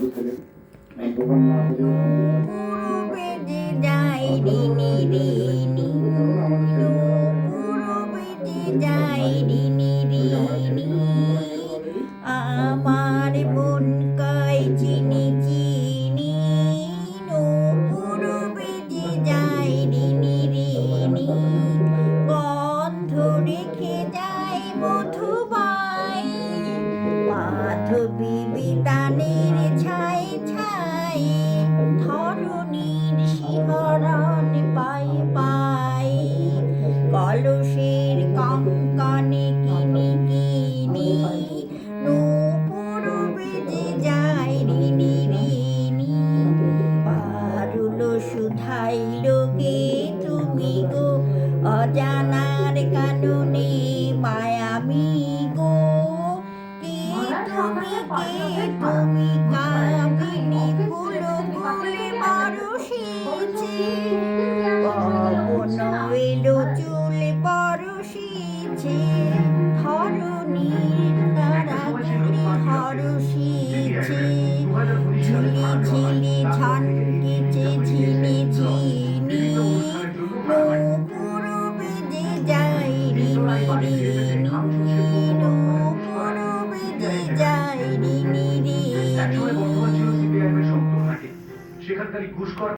পূর্বে যে যাই রিনি রিনি, পূর্বে যে যাই রিনি রিনি, আমার মন কয় চিনি চিনি, পূর্বে যে যাই রিনি রিনি, গন্ধ রেখে যাই মধুবাই, মাধবী বিতানের ছাই ছাই, ধরণীর শিহরণ পাই পাই, কলসের কঙ্কনে কিনি কিনি, পূর্বে যে যাই রিনি রিনি, পারুল শুধাইল কে তুমি গো, অজানার কাননে মায়ামি গো, কে তুমি কামিনী ফুল ফুলে পরশিছে, পবন এলো চুলে পরশিছে, ধরণীর তারাগুলি হরষিছে, ঝিলি ঝিলি ঝনকিছে ঝিনি ঝিনি, পূর্বে যে যাই রিনি রিনি, পূর্বে যে যাই রিনি রিনি।